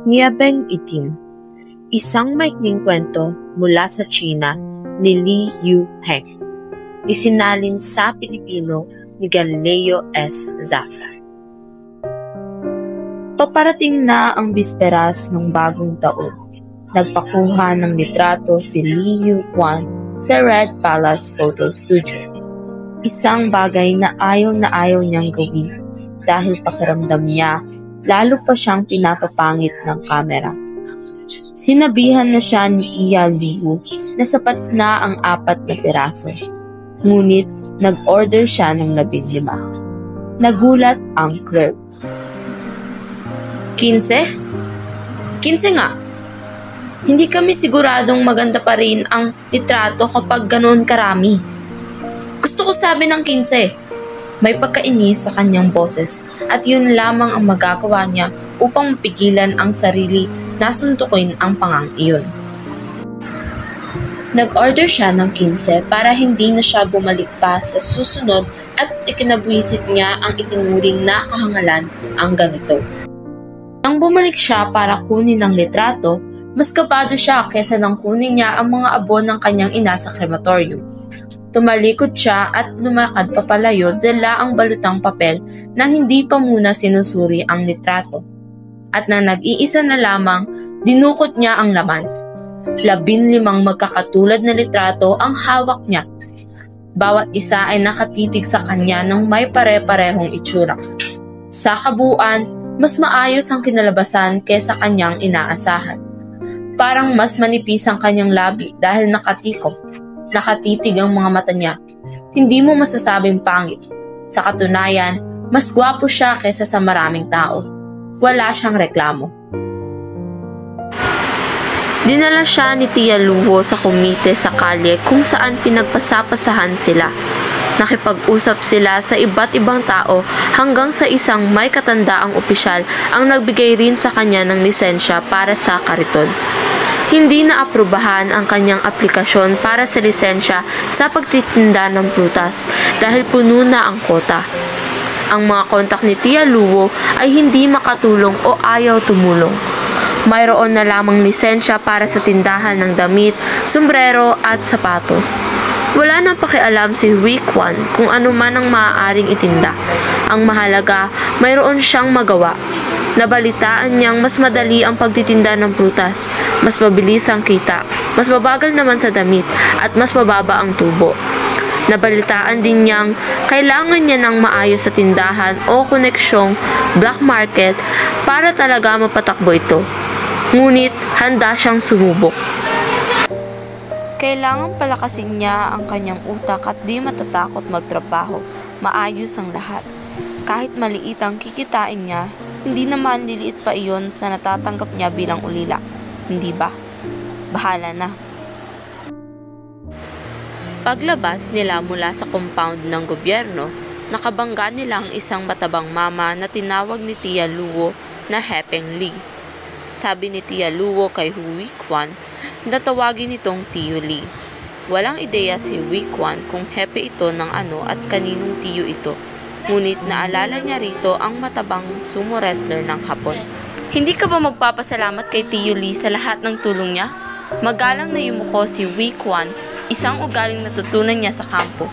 Niabeng Itim, isang maikling kwento mula sa China ni Li Yuheng, isinalin sa Pilipino ni Galileo S. Zafra. Paparating na ang bisperas ng bagong taon. Nagpakuha ng litrato si Li Yuhuan sa Red Palace Photo Studio. Isang bagay na ayaw niyang gawin dahil pakiramdam niya lalo pa siyang pinapapangit ng kamera. Sinabihan na siya ni Tia Liu na sapat na ang 4 na piraso. Ngunit nag-order siya ng 15. Nagulat ang clerk. 15? 15 nga. Hindi kami siguradong maganda pa rin ang litrato kapag ganoon karami. Gusto ko sabi ng 15. May pagkainis sa kanyang boses at yun lamang ang magagawa niya upang mapigilan ang sarili na suntukin ang pangang iyon. Nag-order siya ng 15 para hindi na siya bumalik pa sa susunod at ikinabuisit niya ang itinuring na kahangalan ang ganito. Nang bumalik siya para kunin ang litrato, mas kabado siya kaysa nang kunin niya ang mga abon ng kanyang ina sa krematorium. Tumalikod siya at lumakad papalayo dala ang balutang papel nang hindi pa muna sinusuri ang litrato. At nang nag-iisa na lamang, dinukot niya ang laman. 15 magkakatulad na litrato ang hawak niya. Bawat isa ay nakatitig sa kanya ng may pare-parehong itsura. Sa kabuuan, mas maayos ang kinalabasan kaysa kanyang inaasahan. Parang mas manipis ang kanyang labi dahil nakatitig ang mga mata niya. Hindi mo masasabing pangit. Sa katunayan, mas gwapo siya kaysa sa maraming tao. Wala siyang reklamo. Dinala siya ni Tia Luo sa komite sa kalye kung saan pinagpasapasahan sila. Nakipag-usap sila sa iba't ibang tao hanggang sa isang may katandaang opisyal ang nagbigay rin sa kanya ng lisensya para sa kariton. Hindi naaprubahan ang kanyang aplikasyon para sa lisensya sa pagtitinda ng prutas dahil puno na ang kota. Ang mga kontak ni Tia Luo ay hindi makatulong o ayaw tumulong. Mayroon na lamang lisensya para sa tindahan ng damit, sombrero at sapatos. Wala nang pakialam si Wikwan kung ano man ang maaaring itinda. Ang mahalaga, mayroon siyang magawa. Nabalitaan niyang mas madali ang pagtitinda ng prutas, mas mabilis ang kita, mas mabagal naman sa damit, at mas mababa ang tubo. Nabalitaan din niyang kailangan niya ng maayos sa tindahan o koneksyong black market para talaga mapatakbo ito. Ngunit handa siyang sumubok. Kailangan palakasin niya ang kanyang utak at di matatakot magtrabaho. Maayos ang lahat. Kahit maliit ang kikitain niya, hindi naman liliit pa iyon sa natatanggap niya bilang ulila. Hindi ba? Bahala na. Paglabas nila mula sa compound ng gobyerno, nakabangga nila ang isang matabang mama na tinawag ni Tia Luo na Hepeng Li. Sabi ni Tia Luo kay Wikwan na tawagin itong Tiyo Li. Walang ideya si Wikwan kung hepe ito ng ano at kaninong tiyo ito. Ngunit naalala niya rito ang matabang sumo wrestler ng Hapon. Hindi ka ba magpapasalamat kay Tiyo Li sa lahat ng tulong niya? Magalang na yumuko si Wikwan, isang ugaling natutunan niya sa kampo.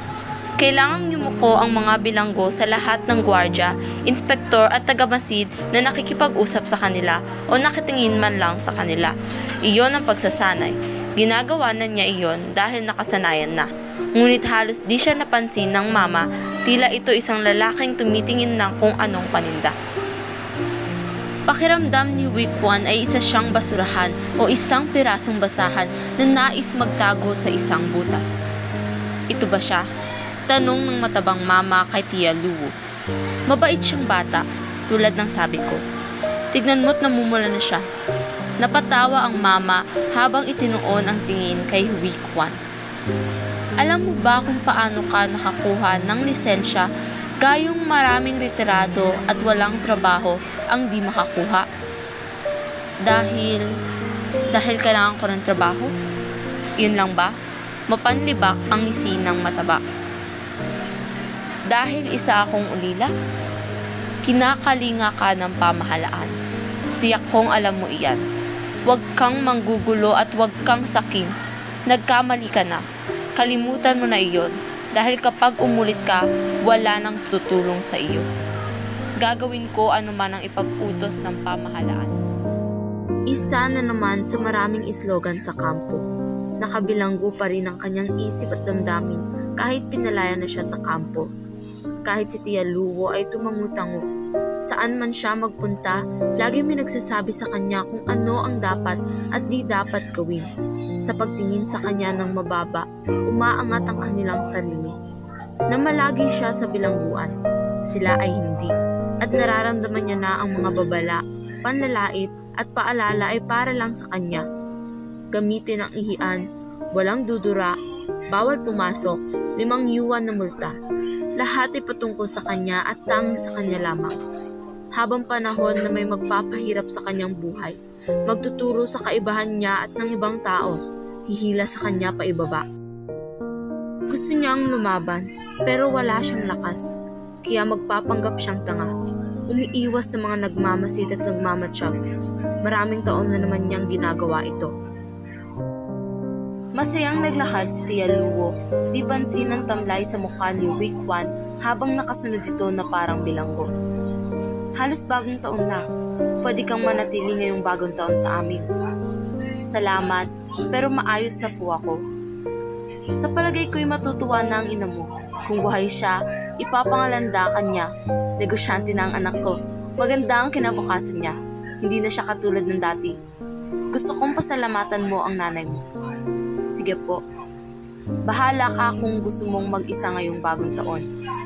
Kailangang yumuko ang mga bilanggo sa lahat ng gwardya, inspektor at tagamasid na nakikipag-usap sa kanila o nakitingin man lang sa kanila. Iyon ang pagsasanay. Ginagawa na niya iyon dahil nakasanayan na. Ngunit halos di siya napansin ng mama, tila ito isang lalaking tumitingin ng kung anong paninda. Pakiramdam ni Wikwan ay isa siyang basurahan o isang pirasong basahan na nais magtago sa isang butas. Ito ba siya? Tanong ng matabang mama kay Tia Luo. Mabait siyang bata, tulad ng sabi ko. Tignan mo't namumula na siya. Napatawa ang mama habang itinuon ang tingin kay Wikwan. Alam mo ba kung paano ka nakakuha ng lisensya gayong maraming retirado at walang trabaho ang di makakuha? Dahil kailangan ko ng trabaho? Yun lang ba? Mapanlibak ang ngisi ng mataba. Dahil isa akong ulila? Kinakalinga ka ng pamahalaan. Tiyak kong alam mo iyan. Huwag kang manggugulo at huwag kang sakim. Nagkamali ka na. Kalimutan mo na iyon. Dahil kapag umulit ka, wala nang tutulong sa iyo. Gagawin ko anuman ang ipag-utos ng pamahalaan. Isa na naman sa maraming islogan sa kampo. Nakabilanggo pa rin ang kanyang isip at damdamin kahit pinalaya na siya sa kampo. Kahit si Tia Luwo ay tumangutango. Saan man siya magpunta, lagi may nagsasabi sa kanya kung ano ang dapat at di dapat gawin. Sa pagtingin sa kanya ng mababa, umaangat ang kanilang sarili. Namalagi siya sa bilangguan. Sila ay hindi. At nararamdaman niya na ang mga babala, panlalait at paalala ay para lang sa kanya. Gamitin ang ihian, walang dudura, bawal pumasok, 5 yuan na multa. Lahat ay patungkol sa kanya at tanging sa kanya lamang. Habang panahon na may magpapahirap sa kanyang buhay, magtuturo sa kaibahan niya at ng ibang tao, hihila sa kanya pa ibaba. Gusto niyang lumaban, pero wala siyang lakas, kaya magpapanggap siyang tanga. Umiiwas sa mga nagmamasid at nagmamatsyag. Maraming taon na naman niyang ginagawa ito. Masayang naglakad si Tia Luwo, di pansin ang tamlay sa mukha ni Week 1 habang nakasunod ito na parang bilanggo. Halos bagong taon na. Pwede kang manatili ngayong bagong taon sa amin. Salamat, pero maayos na po ako. Sa palagay ko'y matutuwa na ang ina mo. Kung buhay siya, ipapangalandakan niya. Negosyante na ang anak ko. Maganda ang kinabukasan niya. Hindi na siya katulad ng dati. Gusto kong pasalamatan mo ang nanay mo. Sige po. Bahala ka kung gusto mong mag-isa ngayong bagong taon.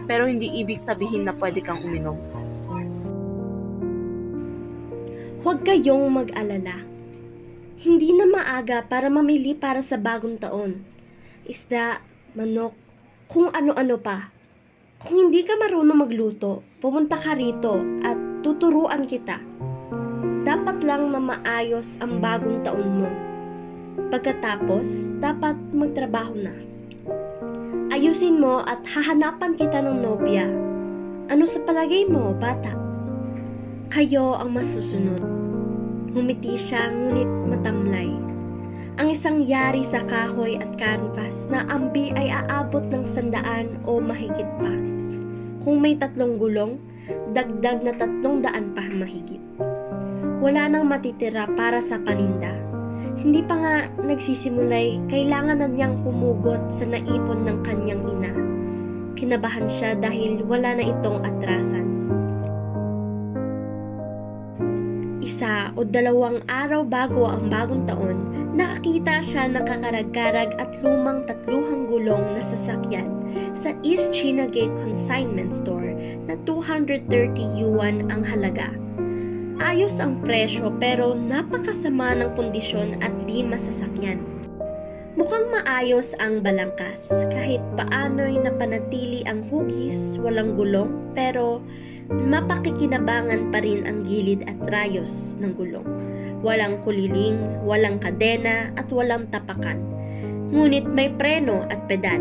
Pero hindi ibig sabihin na pwede kang uminom. Huwag kayong mag-alala. Hindi na maaga para mamili para sa bagong taon. Isda, manok, kung ano-ano pa. Kung hindi ka marunong magluto, pumunta ka rito at tuturuan kita. Dapat lang na maayos ang bagong taon mo. Pagkatapos, dapat magtrabaho na. Ayusin mo at hahanapan kita ng nobya. Ano sa palagay mo, bata? Kayo ang masusunod. Ngumiti siya ngunit matamlay. Ang isang yari sa kahoy at canvas na ambi ay aabot ng 100 o mahigit pa. Kung may 3 gulong, dagdag na 300 pa mahigit. Wala nang matitira para sa paninda. Hindi pa nga nagsisimulay, kailangan na niyang humugot sa naipon ng kanyang ina. Kinabahan siya dahil wala na itong atrasan. 1 o 2 araw bago ang bagong taon, nakakita siya ng kakarag-karag at lumang 3 gulong na sasakyan sa East China Gate Consignment Store na 230 yuan ang halaga. Ayos ang presyo pero napakasama ng kondisyon at di masasakyan. Mukhang maayos ang balangkas, kahit paano'y napanatili ang hugis, walang gulong, pero mapakikinabangan pa rin ang gilid at rayos ng gulong. Walang kuliling, walang kadena at walang tapakan. Ngunit may preno at pedal.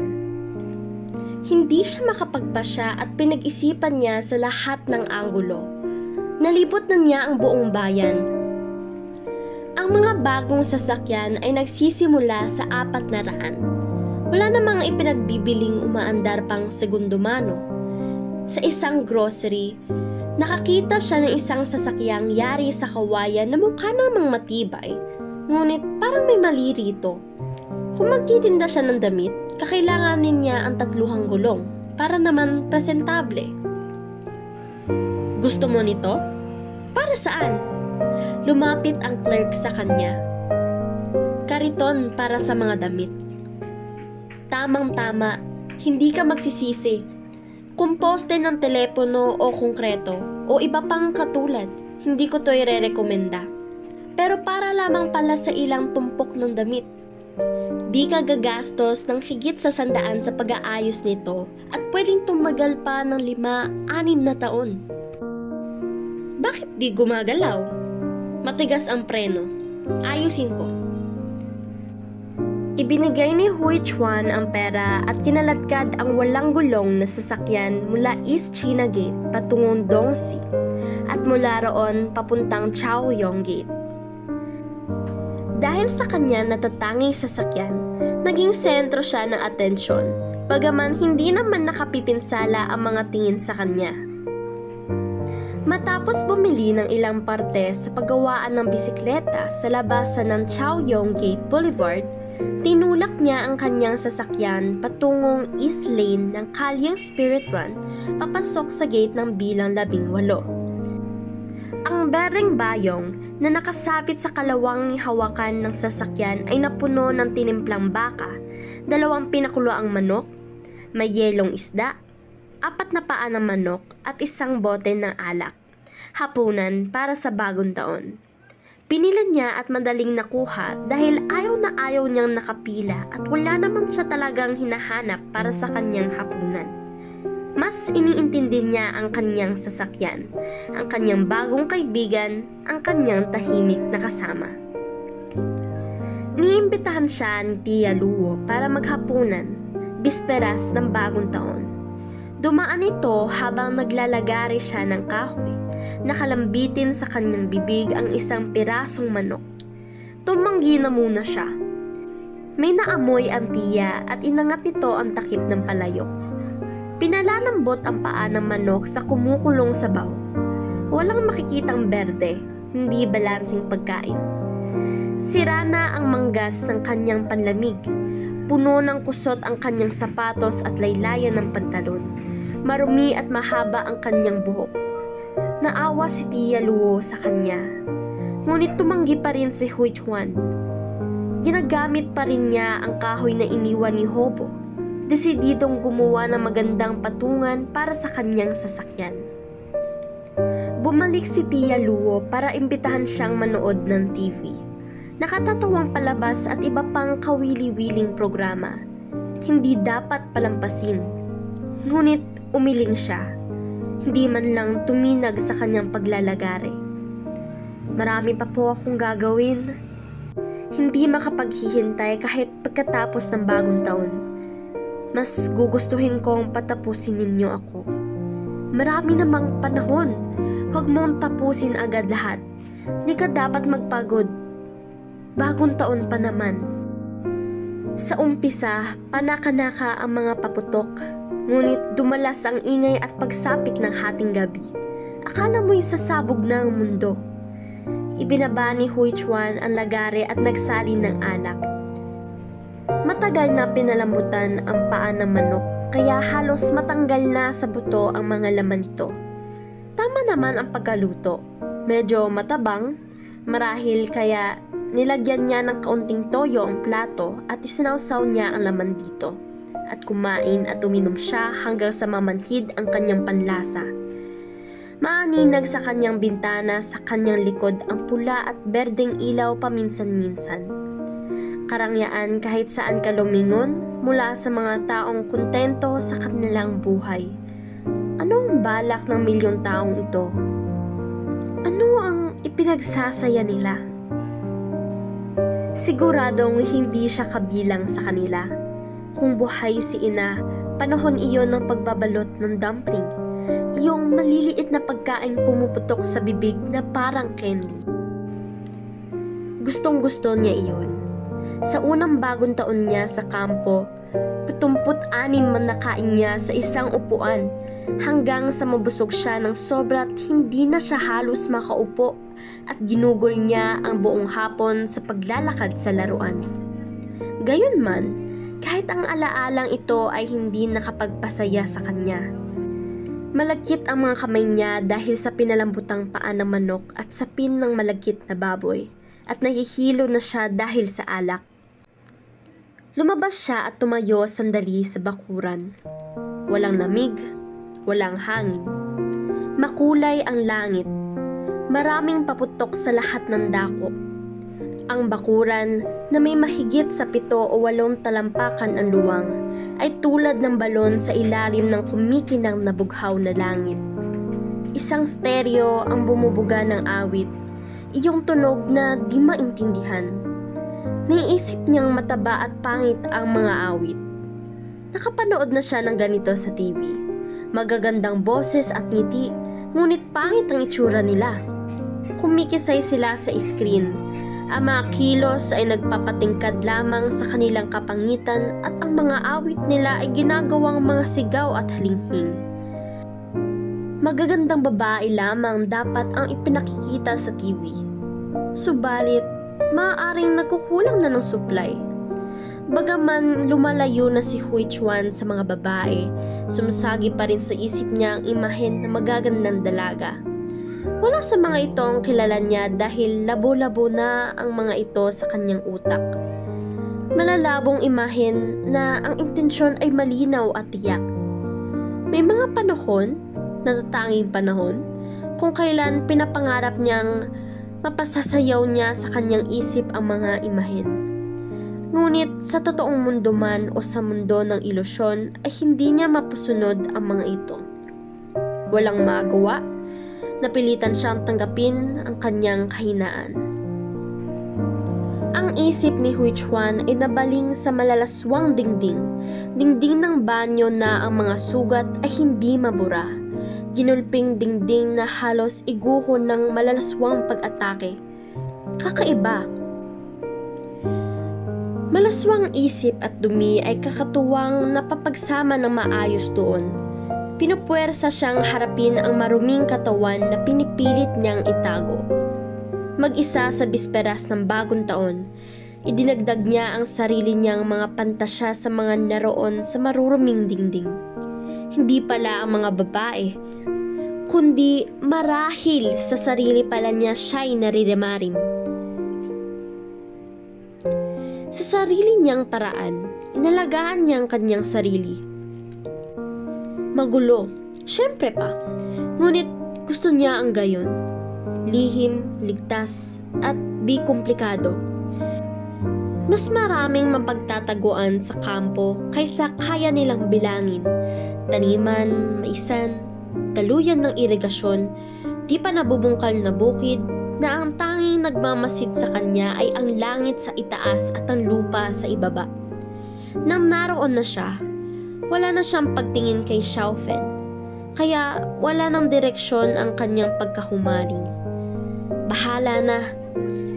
Hindi siya makapagpasya at pinag-isipan niya sa lahat ng anggulo. Nalibot na niya ang buong bayan. Ang mga bagong sasakyan ay nagsisimula sa 400. Wala namang ipinagbibiling umaandar pang segundo mano. Sa isang grocery, nakakita siya ng isang sasakyang yari sa kawayan na mukha namang matibay, ngunit parang may mali rito. Kung magtitinda siya ng damit, kakailanganin niya ang 3 gulong para naman presentable. Gusto mo nito? Para saan? Lumapit ang clerk sa kanya. Kariton para sa mga damit. Tamang-tama, hindi ka magsisisi. Kung poste ng telepono o konkreto o iba pang katulad, hindi ko to i-rekomenda. Pero para lamang pala sa ilang tumpok ng damit. Di ka gagastos ng higit sa 100 sa pag-aayos nito at pwedeng tumagal pa ng 5-6 na taon. Bakit di gumagalaw? Matigas ang preno. Ayusin ko. Ibinigay ni Hui Chuan ang pera at kinalatkad ang walang gulong na sasakyan mula East China Gate patungong Dongxi. at mula roon papuntang Chaoyong Gate. Dahil sa kanya natatanging sasakyan, naging sentro siya ng atensyon, bagaman hindi naman nakapipinsala ang mga tingin sa kanya. Matapos bumili ng ilang parte sa paggawaan ng bisikleta sa labasan ng Chaoyong Gate Boulevard, tinulak niya ang kanyang sasakyan patungong East Lane ng kalyeng Spirit Run papasok sa gate ng bilang 18. Ang bereng bayong na nakasabit sa kalawang hawakan ng sasakyan ay napuno ng tinimplang baka, 2 pinakuloang manok, may yelong isda, 4 na paa ng manok at 1 bote ng alak, hapunan para sa bagong taon. Pinili niya at madaling nakuha dahil ayaw na ayaw niyang nakapila at wala naman siya talagang hinahanap para sa kanyang hapunan. Mas iniintindi niya ang kanyang sasakyan, ang kanyang bagong kaibigan, ang kanyang tahimik na kasama. Niimbitahan siya ni Tia Luo para maghapunan, bisperas ng bagong taon. Dumaan ito habang naglalagari siya ng kahoy. Nakalambitin sa kanyang bibig ang 1 pirasong manok. Tumanggi na muna siya. May naamoy ang tiya at inangat nito ang takip ng palayok. Pinalalambot ang paa ng manok sa kumukulong sabaw. Walang makikitang berde, hindi balansing pagkain. Sira na ang manggas ng kanyang panlamig. Puno ng kusot ang kanyang sapatos at laylayan ng pantalon. Marumi at mahaba ang kanyang buhok. Naawa si Tia Luo sa kanya. Ngunit tumanggi pa rin si Hui Chuan. Ginagamit pa rin niya ang kahoy na iniwan ni Hobo. Desididong gumawa ng magandang patungan para sa kanyang sasakyan. Bumalik si Tia Luo para imbitahan siyang manood ng TV. Nakatatawang palabas at iba pang kawili-wiling programa. Hindi dapat palampasin. Ngunit umiling siya. Hindi man lang tuminag sa kanyang paglalagari. Marami pa po akong gagawin. Hindi makapaghihintay kahit pagkatapos ng bagong taon. Mas gugustuhin kong patapusin ninyo ako. Marami namang panahon. Huwag mong tapusin agad lahat. Di ka dapat magpagod. Bagong taon pa naman. Sa umpisa, panaka-naka ang mga paputok. Ngunit dumalas ang ingay at pagsapit ng hating gabi. Akala mo'y sasabog na ang mundo. Ibinaba ni Hui Chuan ang lagare at nagsalin ng alak. Matagal na pinalambutan ang paa ng manok, kaya halos matanggal na sa buto ang mga laman nito. Tama naman ang pagkaluto. Medyo matabang, marahil kaya nilagyan niya ng kaunting toyo ang plato at isinawsaw niya ang laman dito. At kumain at uminom siya hanggang sa mamanhid ang kanyang panlasa. Maaninag sa kanyang bintana sa kanyang likod ang pula at berdeng ilaw paminsan-minsan. Karangyaan kahit saan ka lumingon mula sa mga taong kontento sa kanilang buhay. Anong balak ng milyong taong ito? Ano ang ipinagsasaya nila? Siguradong hindi siya kabilang sa kanila. Kung buhay si ina, panahon iyon ng pagbabalot ng dumpling. Yung maliliit na pagkain pumuputok sa bibig na parang candy. Gustong-gusto niya iyon. Sa unang bagong taon niya sa kampo, 76 man nakain niya sa isang upuan hanggang sa mabusog siya ng sobra't hindi na siya halos makaupo at ginugol niya ang buong hapon sa paglalakad sa laruan. Gayunman, kahit ang alaalang ito ay hindi nakapagpasaya sa kanya. Malagkit ang mga kamay niya dahil sa pinalambutang paa ng manok at sapin ng malagkit na baboy at nahihilo na siya dahil sa alak. Lumabas siya at tumayo sandali sa bakuran. Walang lamig, walang hangin. Makulay ang langit. Maraming paputok sa lahat ng dako. Ang bakuran na may mahigit sa 7 o 8 talampakan ang luwang ay tulad ng balon sa ilalim ng kumikinang na bughaw na langit. Isang stereo ang bumubuga ng awit, iyong tunog na di maintindihan. Naiisip niyang mataba at pangit ang mga awit. Nakapanood na siya ng ganito sa TV. Magagandang boses at ngiti, Ngunit pangit ang itsura nila. Kumikisay sila sa screen. Ang mga kilos ay nagpapatingkad lamang sa kanilang kapangitan at ang mga awit nila ay ginagawang mga sigaw at halinghing. Magagandang babae lamang dapat ang ipinakikita sa TV. Subalit, maaaring nagkukulang na ng supply. Bagaman lumalayo na si Hui Chuan sa mga babae, sumasagi pa rin sa isip niya ang imahen na magagandang dalaga. Wala sa mga ito ang kilala niya dahil labo-labo na ang mga ito sa kanyang utak. Malalabong imahen na ang intensyon ay malinaw at tiyak. May mga panahon, natatanging panahon, kung kailan pinapangarap niyang mapasasayaw niya sa kanyang isip ang mga imahen. Ngunit sa totoong mundo man o sa mundo ng ilusyon ay hindi niya mapusunod ang mga ito. Walang magawa, napilitan siyang tanggapin ang kanyang kahinaan. Ang isip ni Hui Chuan ay nabaling sa malalaswang dingding ng banyo na ang mga sugat ay hindi mabura. Ginulping dingding na halos iguhon ng malalaswang pag-atake. Kakaiba. Malaswang isip at dumi ay kakatuwang napapagsama ng maayos doon. Pinupuwersa siyang harapin ang maruming katawan na pinipilit niyang itago. Mag-isa sa bisperas ng bagong taon, idinagdag niya ang sarili niyang mga pantasya sa mga naroon sa maruruming dingding. Hindi pala ang mga babae, kundi marahil sa sarili pala niya siya'y nariremarim. Sa sarili niyang paraan, inalagaan niya ang kanyang sarili. Magulo, syempre pa, ngunit gusto niya ang gayon. Lihim, ligtas, at di komplikado. Mas maraming mapagtataguan sa kampo kaysa kaya nilang bilangin. Taniman, maisan, daluyan ng irigasyon, di pa nabubungkal na bukid na ang tanging nagmamasid sa kanya ay ang langit sa itaas at ang lupa sa ibaba. Nang naroon na siya, wala na siyang pagtingin kay Xiaofen, kaya wala ng direksyon ang kanyang pagkahumaling. Bahala na.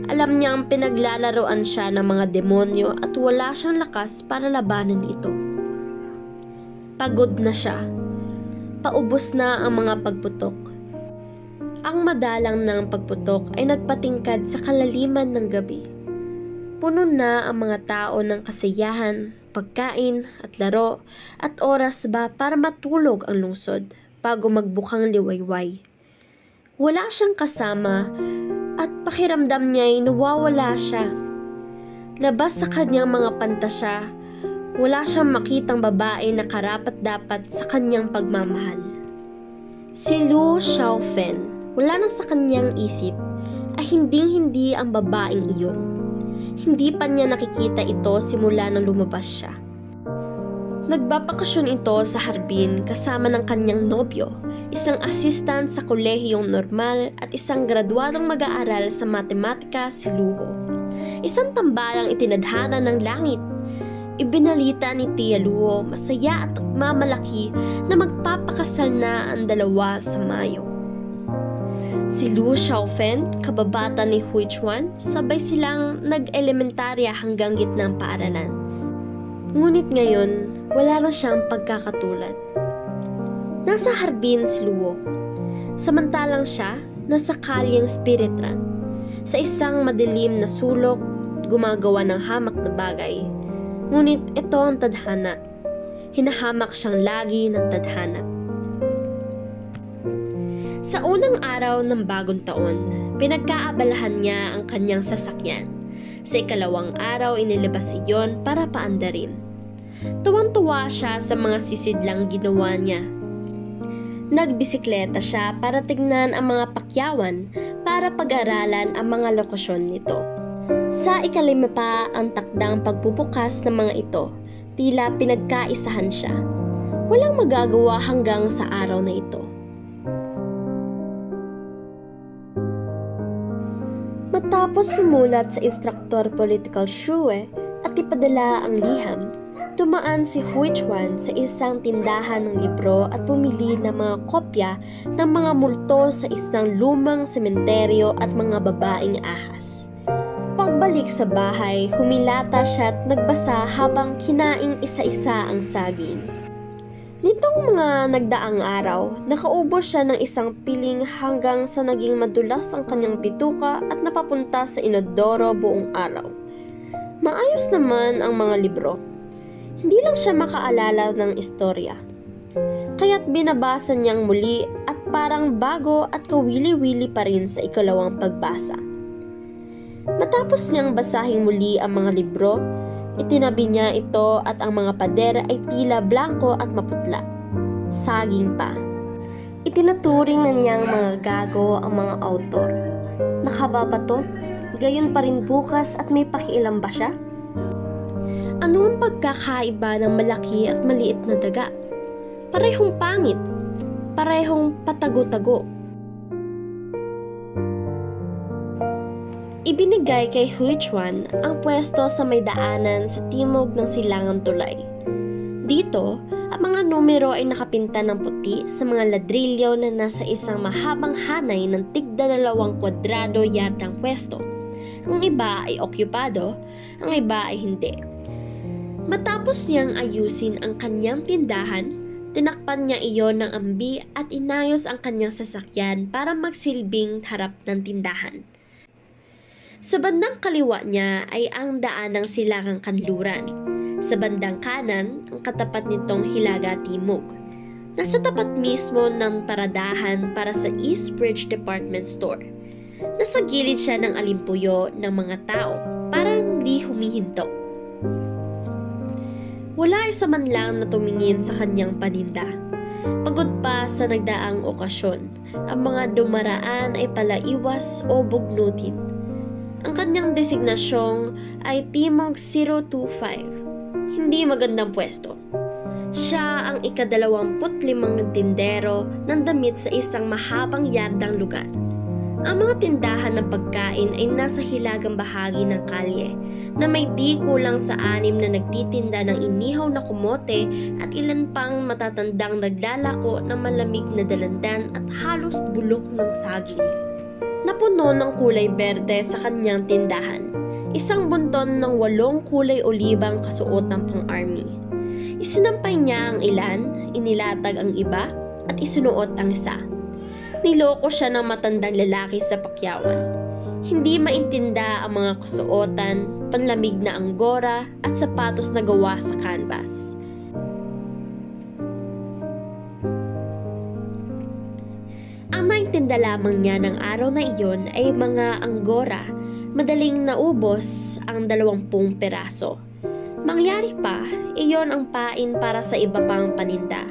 Alam niya ang pinaglalaroan siya ng mga demonyo at wala siyang lakas para labanan ito. Pagod na siya. Paubos na ang mga pagputok. Ang madalang ng pagputok ay nagpatingkad sa kalaliman ng gabi. Puno na ang mga tao ng kasiyahan, pagkain at laro at oras ba para matulog ang lungsod bago magbukang liwayway. Wala siyang kasama at pakiramdam niya'y nawawala siya. Labas sa kanyang mga pantasya, wala siyang makitang babae na karapat-dapat sa kanyang pagmamahal. Si Lu Xiaofen, wala na sa kanyang isip, ay hinding-hindi ang babaeng iyon. Hindi pa niya nakikita ito simula nang lumabas siya. Nagbabakasyon ito sa harbin kasama ng kanyang nobyo, isang assistant sa kolehiyong normal at isang graduadong mag-aaral sa matematika si Luho. Isang tambalang itinadhana ng langit. Ibinalita ni Tia Luho masaya at mamalaki na magpapakasal na ang dalawa sa Mayo. Si Lu Xiaofen, kababata ni Hui Chuan, sabay silang nag-elementarya hanggang gitnang paaralan. Ngunit ngayon, wala na siyang pagkakatulad. Nasa harbin si Luo. Samantalang siya, nasa kalyeng Spiritran. Sa isang madilim na sulok, gumagawa ng hamak na bagay. Ngunit ito ang tadhana. Hinahamak siyang lagi ng tadhana. Sa unang araw ng bagong taon, pinagkaabalahan niya ang kanyang sasakyan. Sa ikalawang araw, inilabas iyon para paandarin. Tuwang-tuwa siya sa mga sisidlang ginawa niya. Nagbisikleta siya para tignan ang mga pakyawan para pag-aralan ang mga lokasyon nito. Sa ikalima pa ang takdang pagbubukas ng mga ito, tila pinagkaisahan siya. Walang magagawa hanggang sa araw na ito. Matapos sumulat sa instruktor political Shue at ipadala ang liham, Dumaan si Hui Chuan sa isang tindahan ng libro at pumili ng mga kopya ng mga multo sa isang lumang sementeryo at mga babaeng ahas. Pagbalik sa bahay, humilata siya at nagbasa habang kinaing isa-isa ang saging. Nitong mga nagdaang araw, nakaubo siya ng isang piling hanggang sa naging madulas ang kanyang bituka at napapunta sa inodoro buong araw. Maayos naman ang mga libro. Hindi lang siya makaalala ng istorya. Kaya't binabasa niyang muli at parang bago at kawili-wili pa rin sa ikalawang pagbasa. Matapos niyang basahin muli ang mga libro, itinabi niya ito at ang mga pader ay tila blanko at maputla. Saging pa. Itinuturing na niyang mga gago ang mga autor. Nakaba ba to? Gayon pa rin bukas at may pakialam ba siya? Ano ang pagkakaiba ng malaki at maliit na daga? Parehong pangit. Parehong patago-tago. Ibinigay kay Hui Chuan ang pwesto sa may daanan sa timog ng silangang tulay. Dito, ang mga numero ay nakapinta ng puti sa mga ladrilyo na nasa isang mahabang hanay ng tig-2 kwadrado yardang pwesto. Ang iba ay okyupado, ang iba ay hindi. Matapos niyang ayusin ang kanyang tindahan, tinakpan niya iyon ng ambi at inayos ang kanyang sasakyan para magsilbing harap ng tindahan. Sa bandang kaliwa niya ay ang daan ng silangang kanluran. Sa bandang kanan, ang katapat nitong hilaga timog. Nasa tapat mismo ng paradahan para sa East Bridge Department Store. Nasa gilid siya ng alimpuyo ng mga tao, parang di humihinto. Wala isa man lang na tumingin sa kanyang paninda. Pagod pa sa nagdaang okasyon, ang mga dumaraan ay palaiwas o bugnutin. Ang kanyang designasyong ay Timog 025, hindi magandang pwesto. Siya ang ika-25 tindero ng damit sa isang mahabang yardang lugar. Ang mga tindahan ng pagkain ay nasa hilagang bahagi ng kalye na may di kulang sa 6 na nagtitinda ng inihaw na kumote at ilan pang matatandang naglalako ng malamig na dalandan at halos bulok ng saging. Napuno ng kulay berde sa kanyang tindahan, isang bunton ng 8 kulay olibang kasuotang pang-army. Isinampay niya ang ilan, inilatag ang iba at isinuot ang isa. Niloko siya ng matandang lalaki sa pakyawan. Hindi maintinda ang mga kasuotan, panlamig na anggora at sapatos na gawa sa canvas. Ang maintinda lamang niya ng araw na iyon ay mga anggora, madaling naubos ang 20 peraso. Mangyari pa, iyon ang pain para sa iba pang paninda.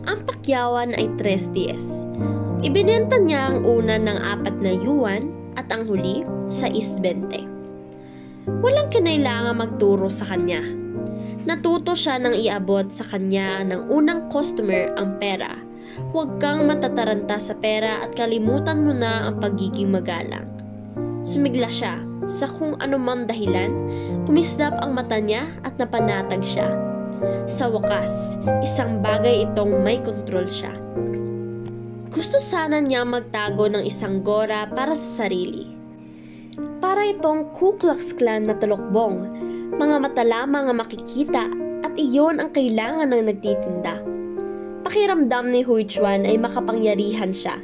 Ang pakyawan ay 3 Ibinenta niya ang una ng 4 na yuan at ang huli sa 6.20. Walang kinailangan magturo sa kanya. Natuto siya nang iabot sa kanya ng unang customer ang pera. Huwag kang matataranta sa pera at kalimutan mo na ang pagiging magalang. Sumigla siya sa kung anumang dahilan, kumislap ang mata niya at napanatag siya. Sa wakas, isang bagay itong may kontrol siya. Gusto sana niya magtago ng isang gora para sa sarili. Para itong Ku Klux Klan na tulokbong, mga mata lamang ang makikita at iyon ang kailangan ng nagtitinda. Pakiramdam ni Hui Chuan ay makapangyarihan siya,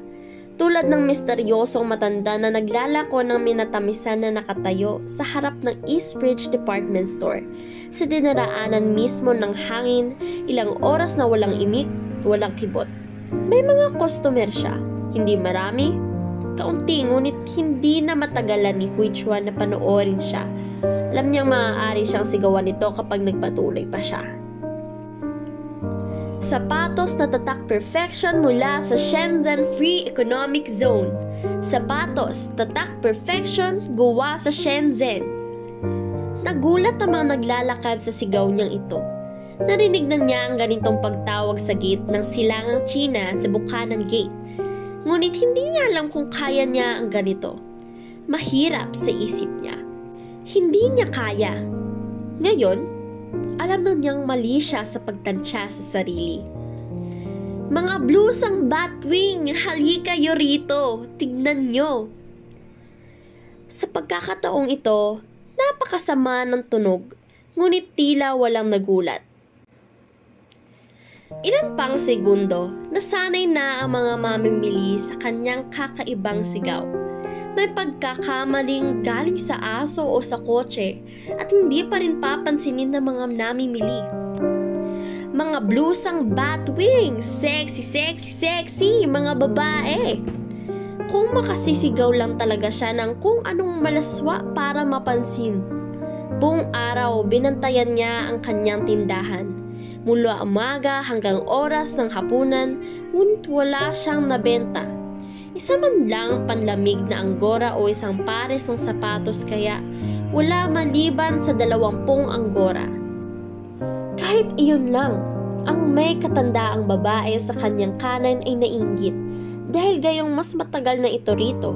tulad ng misteryosong matanda na naglalako ng minatamisan na nakatayo sa harap ng East Bridge Department Store. Sa dinaraanan mismo ng hangin, ilang oras na walang imik, walang kibot. May mga customer siya, hindi marami, kaunti, ngunit hindi na matagalan ni Hui Chuan na panoorin siya. Alam niyang maaari siyang sigawan nito kapag nagpatuloy pa siya. Sapatos na tatak perfection mula sa Shenzhen Free Economic Zone. Sapatos tatak perfection gawa sa Shenzhen. Nagulat ang mga naglalakad sa sigaw niyang ito. Narinig na niya ang ganitong pagtawag sa gate ng silangang China at sa Buchanan Gate. Ngunit hindi niya alam kung kaya niya ang ganito. Mahirap sa isip niya. Hindi niya kaya. Ngayon, alam na niyang mali siya sa pagtansya sa sarili. Mga blusang batwing, halika kayo rito, tignan nyo. Sa pagkakataong ito, napakasama ng tunog, ngunit tila walang nagulat. Ilan pang segundo, nasanay na ang mga mamimili sa kanyang kakaibang sigaw. May pagkakamaling galing sa aso o sa kotse at hindi pa rin papansinin ng mga namimili. Mga blusang batwing, sexy, sexy, sexy, mga babae. Kung makasisigaw lang talaga siya ng kung anong malaswa para mapansin. Buong araw, binantayan niya ang kanyang tindahan. Mula umaga hanggang oras ng hapunan, ngunit wala siyang nabenta. Isa man lang panlamig na anggora o isang pares ng sapatos kaya wala maliban sa 20 anggora. Kahit iyon lang, ang may katandaang babae sa kanyang kanan ay nainggit dahil gayong mas matagal na ito rito.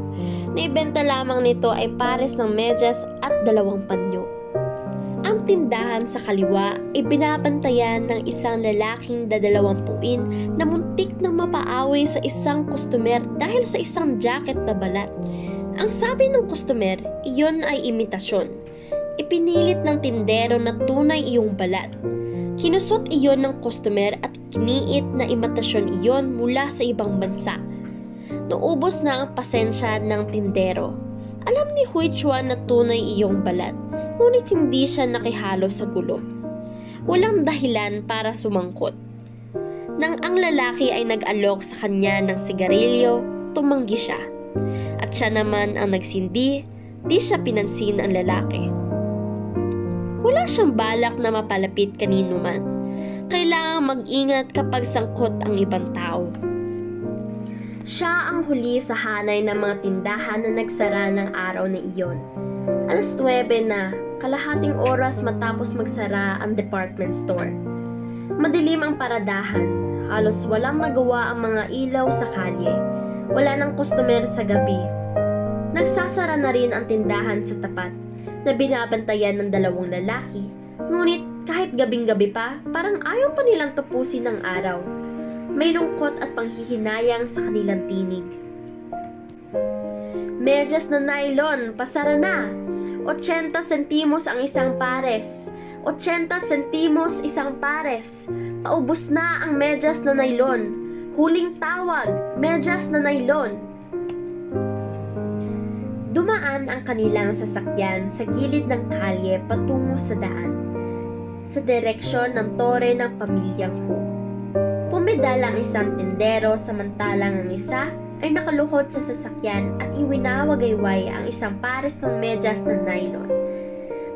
Naibenta lamang nito ay pares ng medyas at 2 panyo. Ang tindahan sa kaliwa ay binabantayan ng isang lalaking dadalawampuin na muntik na mapaaway sa isang customer dahil sa isang jacket na balat. Ang sabi ng customer, iyon ay imitasyon. Ipinilit ng tindero na tunay iyong balat. Kinusot iyon ng customer at kiniit na imitasyon iyon mula sa ibang bansa. Naubos na ang pasensya ng tindero. Alam ni Hui Chuan na tunay iyong balat, ngunit hindi siya nakihalo sa gulo. Walang dahilan para sumangkot. Nang ang lalaki ay nag-alok sa kanya ng sigarilyo, tumanggi siya. At siya naman ang nagsindi, di siya pinansin ang lalaki. Wala siyang balak na mapalapit kanino man. Kailangang mag-ingat kapag sangkot ang ibang tao. Siya ang huli sa hanay ng mga tindahan na nagsara ng araw na iyon. 9:00 na, kalahating oras matapos magsara ang department store. Madilim ang paradahan, halos walang magawa ang mga ilaw sa kalye. Wala nang customer sa gabi. Nagsasara na rin ang tindahan sa tapat na binabantayan ng 2 lalaki. Ngunit kahit gabing-gabi pa, parang ayaw pa nilang tupusin ang araw. May lungkot at panghihinayang sa kanilang tinig. Medyas na nylon, pasara na. 80 sentimos ang isang pares. 80 sentimos isang pares. Paubos na ang medyas na nylon. Huling tawag, medyas na nylon. Dumaan ang kanilang sasakyan sa gilid ng kalye patungo sa daan, sa direksyon ng tore ng pamilyang Hu. Pumedal ang isang tindero samantalang ang isa ay nakaluhod sa sasakyan at iwinawagayway ang isang pares ng medyas na nylon.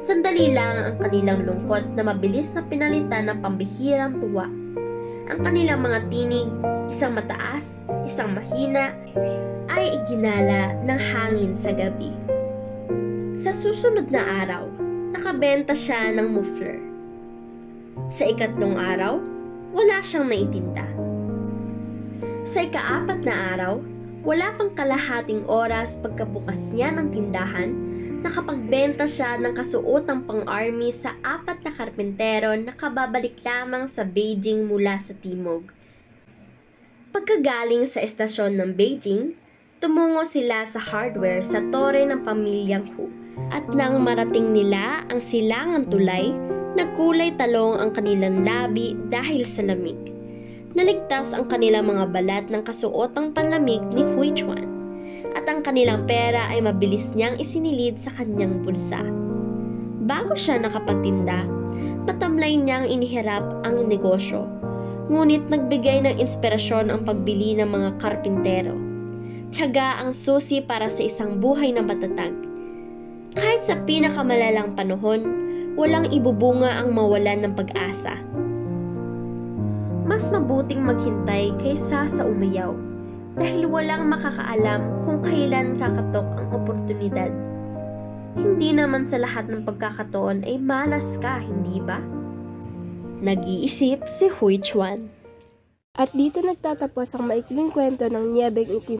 Sandali lang ang kanilang lungkot na mabilis na pinalitan ng pambihirang tuwa. Ang kanilang mga tinig, isang mataas, isang mahina, ay iginala ng hangin sa gabi. Sa susunod na araw, nakabenta siya ng muffler. Sa ikatlong araw, wala siyang naitinda. Sa ika-4 na araw, wala pang kalahating oras pagkabukas niya ng tindahan, nakapagbenta siya ng kasuotang pang-army sa 4 na karpentero na kababalik lamang sa Beijing mula sa timog. Pagkagaling sa estasyon ng Beijing, tumungo sila sa hardware sa tore ng pamilyang Hu. At nang marating nila ang silangang tulay, nagkulay talong ang kanilang labi dahil sa lamig. Naligtas ang kanilang mga balat ng kasuotang panlamig ni Hui Chuan. At ang kanilang pera ay mabilis niyang isinilid sa kanyang bulsa. Bago siya nakapagtinda, matamlay niyang inihirap ang negosyo. Ngunit nagbigay ng inspirasyon ang pagbili ng mga karpintero. Tiyaga ang susi para sa isang buhay na matatag. Kahit sa pinakamalalang panahon, walang ibubunga ang mawalan ng pag-asa. Mas mabuting maghintay kaysa sa umayaw dahil walang makakaalam kung kailan kakatok ang oportunidad. Hindi naman sa lahat ng pagkakataon ay malas ka, hindi ba? Nag-iisip si Hui Chuan. At dito nagtatapos ang maikling kwento ng Niyebeng Itim.